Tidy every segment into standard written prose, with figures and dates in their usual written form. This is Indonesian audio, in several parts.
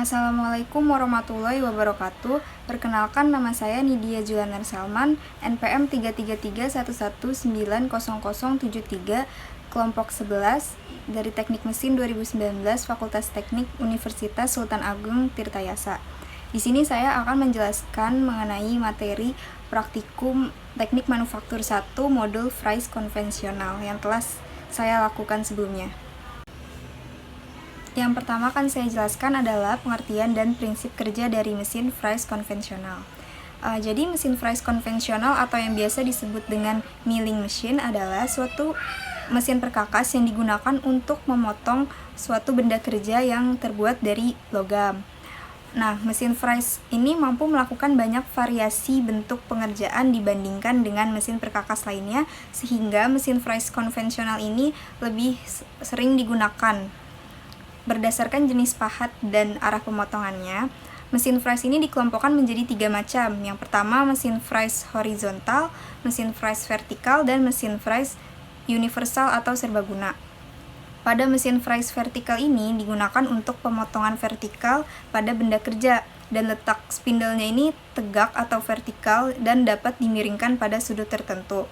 Assalamualaikum warahmatullahi wabarakatuh. Perkenalkan, nama saya Nidia Julianer Salman, NPM 33311900073, kelompok 11 dari Teknik Mesin 2019, Fakultas Teknik Universitas Sultan Agung Tirtayasa. Di sini saya akan menjelaskan mengenai materi praktikum Teknik Manufaktur 1 modul Fries konvensional yang telah saya lakukan sebelumnya. Yang pertama akan saya jelaskan adalah pengertian dan prinsip kerja dari mesin fries konvensional. Jadi mesin fries konvensional atau yang biasa disebut dengan milling machine adalah suatu mesin perkakas yang digunakan untuk memotong suatu benda kerja yang terbuat dari logam. Nah, mesin fries ini mampu melakukan banyak variasi bentuk pengerjaan dibandingkan dengan mesin perkakas lainnya, sehingga mesin fries konvensional ini lebih sering digunakan. Berdasarkan jenis pahat dan arah pemotongannya, mesin fries ini dikelompokkan menjadi 3 macam. Yang pertama, mesin fries horizontal, mesin fries vertikal, dan mesin fries universal atau serbaguna. Pada mesin fries vertikal ini digunakan untuk pemotongan vertikal pada benda kerja, dan letak spindlenya ini tegak atau vertikal dan dapat dimiringkan pada sudut tertentu.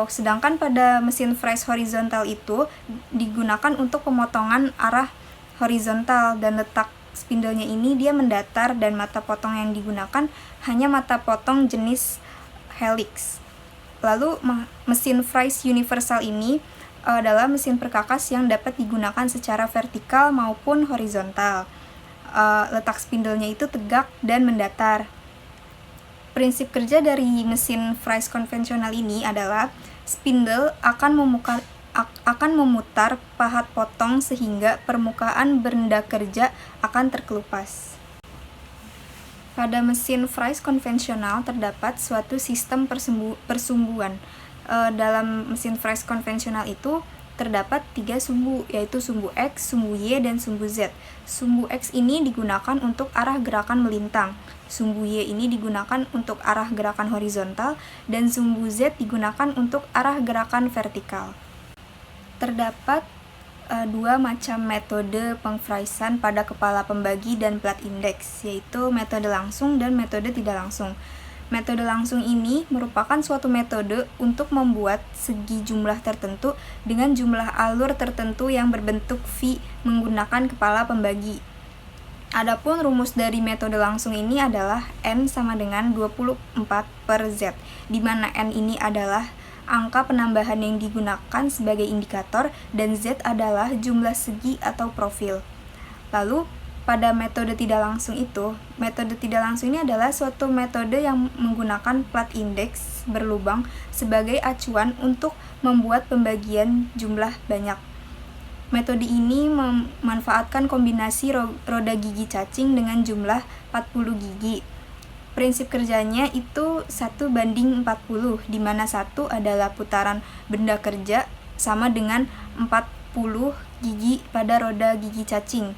Sedangkan pada mesin fries horizontal itu digunakan untuk pemotongan arah horizontal, dan letak spindlenya ini dia mendatar, dan mata potong yang digunakan hanya mata potong jenis helix. Lalu mesin fries universal ini adalah mesin perkakas yang dapat digunakan secara vertikal maupun horizontal. Letak spindlenya itu tegak dan mendatar. Prinsip kerja dari mesin fries konvensional ini adalah spindle akan memutar pahat potong sehingga permukaan benda kerja akan terkelupas. Pada mesin fries konvensional terdapat suatu sistem persumbuan. Dalam mesin fries konvensional itu terdapat 3 sumbu, yaitu sumbu X, sumbu Y, dan sumbu Z. Sumbu X ini digunakan untuk arah gerakan melintang, sumbu Y ini digunakan untuk arah gerakan horizontal, dan sumbu Z digunakan untuk arah gerakan vertikal. Terdapat 2 macam metode pengfriesan pada kepala pembagi dan plat indeks, yaitu metode langsung dan metode tidak langsung. Metode langsung ini merupakan suatu metode untuk membuat segi jumlah tertentu dengan jumlah alur tertentu yang berbentuk V menggunakan kepala pembagi. Adapun rumus dari metode langsung ini adalah N sama dengan 24/Z, di mana N ini adalah angka penambahan yang digunakan sebagai indikator, dan Z adalah jumlah segi atau profil. Lalu, pada metode tidak langsung ini adalah suatu metode yang menggunakan plat indeks berlubang sebagai acuan untuk membuat pembagian jumlah banyak. Metode ini memanfaatkan kombinasi roda gigi cacing dengan jumlah 40 gigi. Prinsip kerjanya itu 1:40, di mana 1 adalah putaran benda kerja sama dengan 40 gigi pada roda gigi cacing.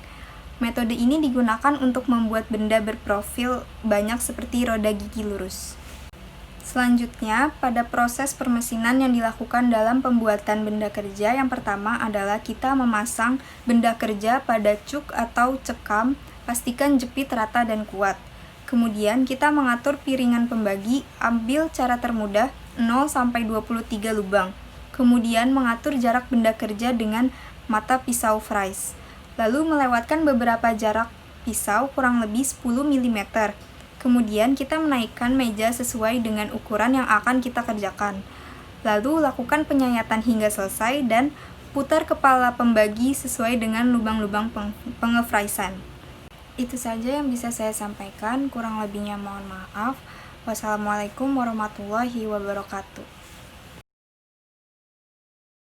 Metode ini digunakan untuk membuat benda berprofil banyak seperti roda gigi lurus. Selanjutnya, pada proses permesinan yang dilakukan dalam pembuatan benda kerja, yang pertama adalah kita memasang benda kerja pada cuk atau cekam, pastikan jepit rata dan kuat. Kemudian kita mengatur piringan pembagi, ambil cara termudah 0-23 lubang. Kemudian mengatur jarak benda kerja dengan mata pisau fries. Lalu melewatkan beberapa jarak pisau kurang lebih 10 mm. Kemudian kita menaikkan meja sesuai dengan ukuran yang akan kita kerjakan. Lalu lakukan penyayatan hingga selesai dan putar kepala pembagi sesuai dengan lubang-lubang pengefriesan. Itu saja yang bisa saya sampaikan, kurang lebihnya mohon maaf. Wassalamualaikum warahmatullahi wabarakatuh.